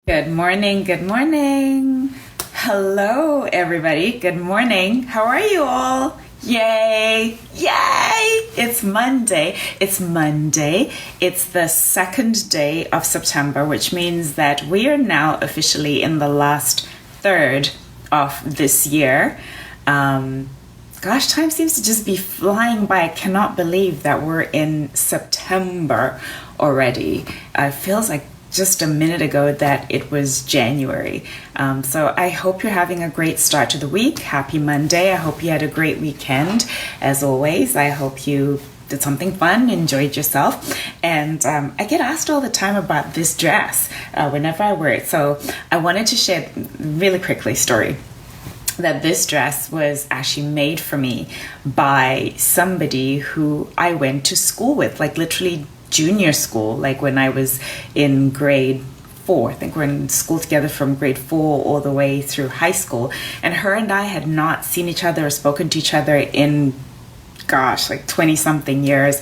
Good morning. Good morning. Hello, everybody. Good morning. How are you all? Yay. Yay. It's Monday. It's Monday. It's the second day of September, which means that we are now officially in the last third of this year. Gosh, time seems to just be flying by. I cannot believe that we're in September already. It feels like just a minute ago that it was January. So I hope you're having a great start to the week. Happy Monday. I hope you had a great weekend. As always, I hope you did something fun, enjoyed yourself. And I get asked all the time about this dress whenever I wear it. So I wanted to share really quickly story that this dress was actually made for me by somebody who I went to school with, like literally junior school, like when I was in grade 4. I think we're in school together from grade 4 all the way through high school. And her and I had not seen each other or spoken to each other in, like 20 something years.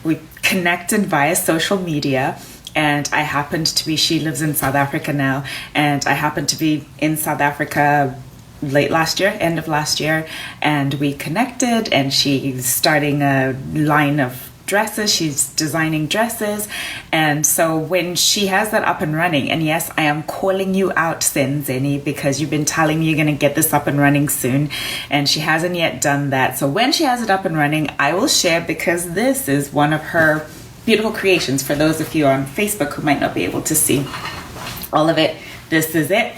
We connected via social media. And I happened to be, she lives in South Africa now. And I happened to be in South Africa late last year, end of last year. And we connected, and she's starting a line of dresses. She's designing dresses. And so when she has that up and running, and yes, I am calling you out, Ndini, because you've been telling me you're going to get this up and running soon, and she hasn't yet done that. So when she has it up and running, I will share, because this is one of her beautiful creations. For those of you on Facebook who might not be able to see all of it, this is it.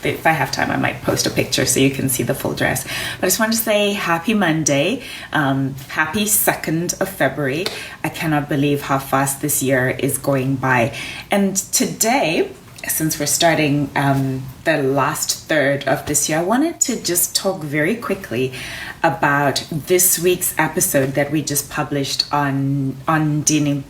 If I have time, I might post a picture so you can see the full dress. But I just wanted to say happy Monday, happy 2nd of February. I cannot believe how fast this year is going by. And today, since we're starting the last third of this year, I wanted to just talk very quickly about this week's episode that we just published on Ndini.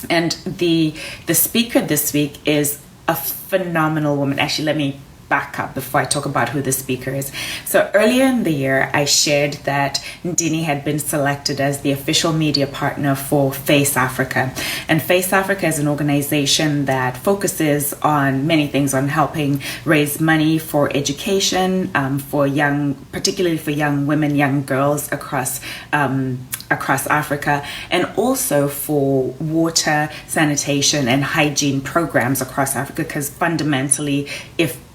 And the speaker this week is a phenomenal woman. Actually, let me back up before I talk about who the speaker is. So earlier in the year, I shared that Ndini had been selected as the official media partner for Face Africa. And Face Africa is an organization that focuses on many things, on helping raise money for education, particularly for young women, young girls across Africa, and also for water, sanitation, and hygiene programs across Africa, because fundamentally, if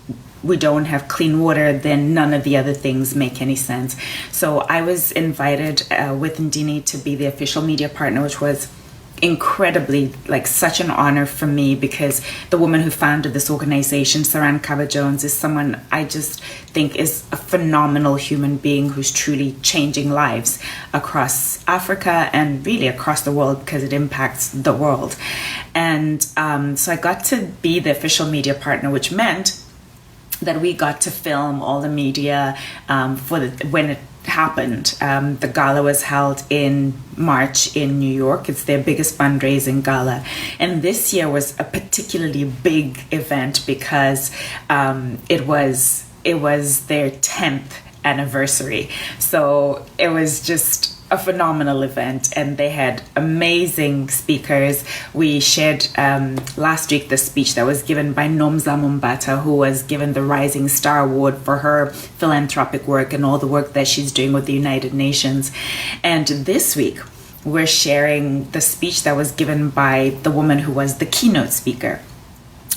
we don't have clean water, then none of the other things make any sense. So I was invited with Ndini to be the official media partner, which was incredibly, such an honor for me, because the woman who founded this organization, Saran Kaba-Jones, is someone I just think is a phenomenal human being who's truly changing lives across Africa and really across the world, because it impacts the world. And so I got to be the official media partner, which meant that we got to film all the media when it happened. The gala was held in March in New York. It's their biggest fundraising gala. And this year was a particularly big event because it was their 10th anniversary. So it was just a phenomenal event, and they had amazing speakers. We shared last week the speech that was given by Nomza Mumbata, who was given the Rising Star Award for her philanthropic work and all the work that she's doing with the United Nations. And this week, we're sharing the speech that was given by the woman who was the keynote speaker.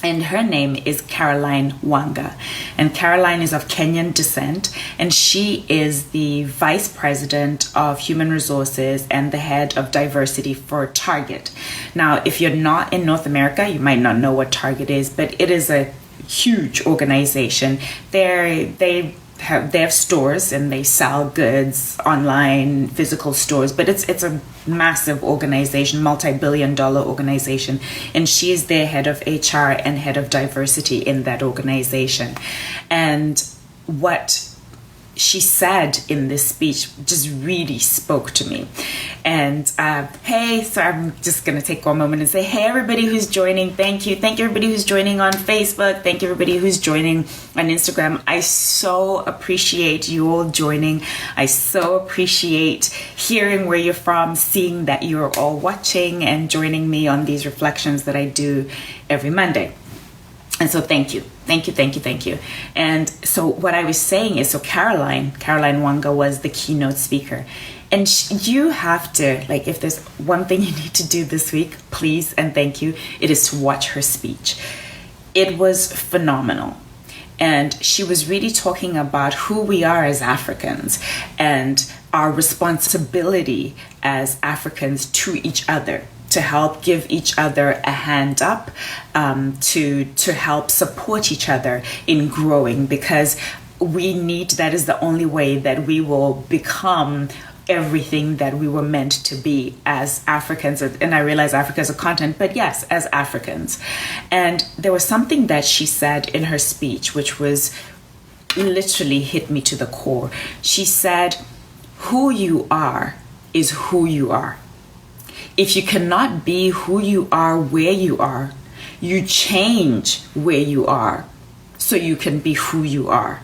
And her name is Caroline Wanga. And Caroline is of Kenyan descent, and she is the Vice President of Human Resources and the Head of Diversity for Target. Now, if you're not in North America, you might not know what Target is, but it is a huge organization. They have stores and they sell goods online, physical stores, but it's a massive organization, multi-billion-dollar organization, and she's their head of HR and head of diversity in that organization. And what she said in this speech just really spoke to me. And so I'm just going to take one moment and say, hey, everybody who's joining, thank you. Thank you, everybody who's joining on Facebook. Thank you, everybody who's joining on Instagram. I so appreciate you all joining. I so appreciate hearing where you're from, seeing that you're all watching and joining me on these reflections that I do every Monday. And so thank you. Thank you, thank you, thank you. And so what I was saying is, so Caroline Wanga was the keynote speaker. And you have to, like, if there's one thing you need to do this week, please and thank you, it is to watch her speech. It was phenomenal. And she was really talking about who we are as Africans and our responsibility as Africans to each other, to help give each other a hand up, to help support each other in growing, because that is the only way that we will become everything that we were meant to be as Africans. And I realize Africa is a continent, but yes, as Africans. And there was something that she said in her speech, which was literally hit me to the core. She said, who you are is who you are. If you cannot be who you are where you are, you change where you are so you can be who you are.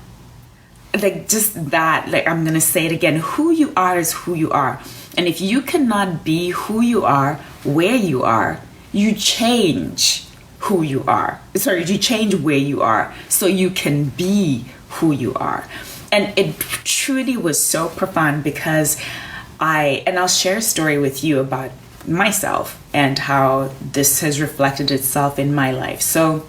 Like, just that, like, I'm going to say it again. Who you are is who you are. And if you cannot be who you are where you are, you change who you are. Sorry, you change where you are so you can be who you are. And it truly was so profound, because I'll share a story with you about myself and how this has reflected itself in my life. So,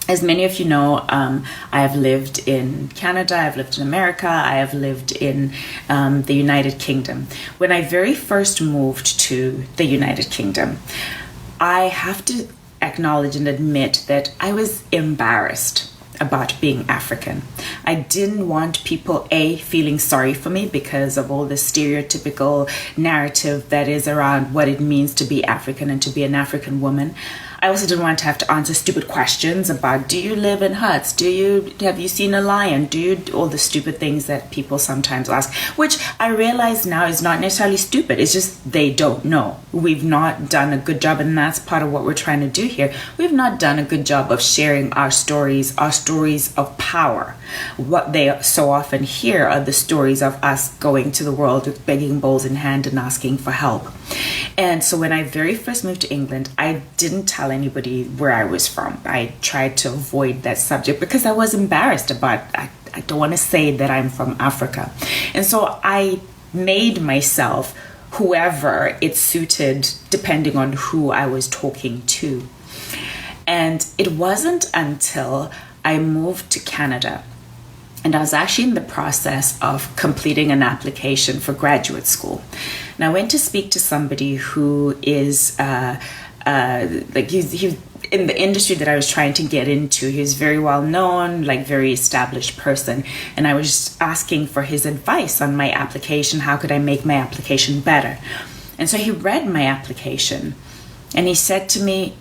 as many of you know, I have lived in Canada, I've lived in America, I have lived in the United Kingdom. When I very first moved to the United Kingdom, I have to acknowledge and admit that I was embarrassed about being African. I didn't want people, feeling sorry for me because of all the stereotypical narrative that is around what it means to be African and to be an African woman. I also didn't want to have to answer stupid questions about, do you live in huts? Have you seen a lion? All the stupid things that people sometimes ask, which I realize now is not necessarily stupid. It's just they don't know. We've not done a good job, and that's part of what we're trying to do here. We've not done a good job of sharing our stories of power. What they so often hear are the stories of us going to the world with begging bowls in hand and asking for help. And so when I very first moved to England, I didn't tell anybody where I was from. I tried to avoid that subject because I was embarrassed about, I don't want to say that I'm from Africa. And so I made myself whoever it suited, depending on who I was talking to. And it wasn't until I moved to Canada, and I was actually in the process of completing an application for graduate school. And I went to speak to somebody who is he's in the industry that I was trying to get into. He was very well known, like very established person. And I was just asking for his advice on my application. How could I make my application better? And so he read my application and he said to me,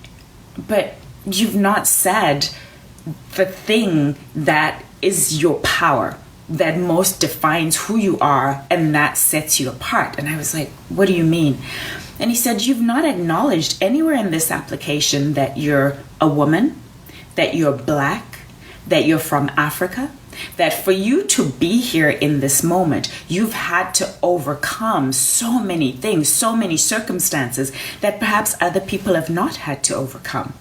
but you've not said the thing that is your power, that most defines who you are and that sets you apart. And I was like, what do you mean? And he said, you've not acknowledged anywhere in this application that you're a woman, that you're black, that you're from Africa, that for you to be here in this moment, you've had to overcome so many things, so many circumstances that perhaps other people have not had to overcome.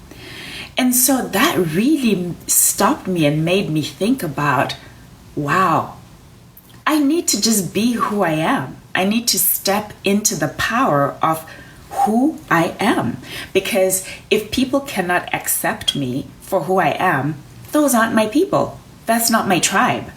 And so that really stopped me and made me think about, wow, I need to just be who I am. I need to step into the power of who I am. Because if people cannot accept me for who I am, those aren't my people. That's not my tribe.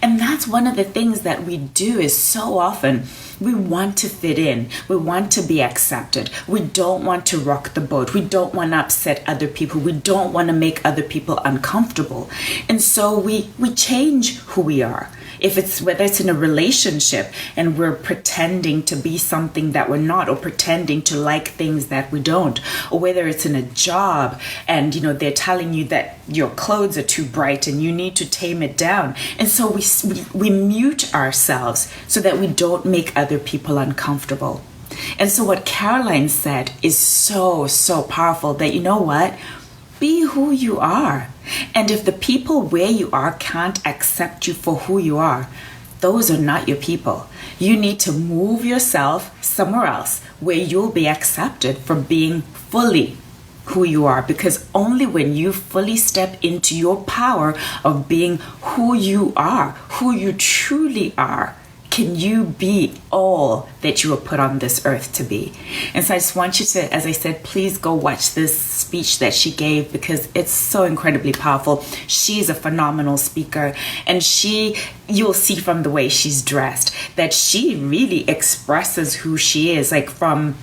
And that's one of the things that we do is so often we want to fit in. We want to be accepted. We don't want to rock the boat. We don't want to upset other people. We don't want to make other people uncomfortable. And so we change who we are. Whether it's in a relationship and we're pretending to be something that we're not, or pretending to like things that we don't, or whether it's in a job and they're telling you that your clothes are too bright and you need to tame it down. And so we mute ourselves so that we don't make other people uncomfortable. And so what Caroline said is so, so powerful, that you know what? Be who you are. And if the people where you are can't accept you for who you are, those are not your people. You need to move yourself somewhere else where you'll be accepted for being fully who you are, because only when you fully step into your power of being who you are, who you truly are, can you be all that you were put on this earth to be. And so I just want you to, as I said, please go watch this speech that she gave, because it's so incredibly powerful. She's a phenomenal speaker, and you'll see from the way she's dressed that she really expresses who she is, like from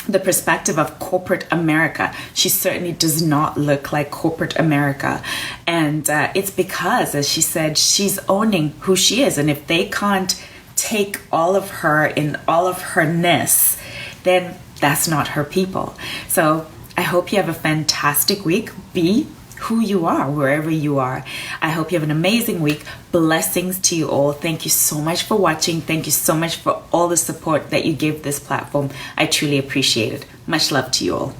the perspective of corporate America. She certainly does not look like corporate America. And it's because, as she said, she's owning who she is. And if they can't take all of her in all of her-ness, then that's not her people. So I hope you have a fantastic week. Be who you are wherever you are. I hope you have an amazing week. Blessings to you all. Thank you so much for watching. Thank you so much for all the support that you give this platform. I truly appreciate it. Much love to you all.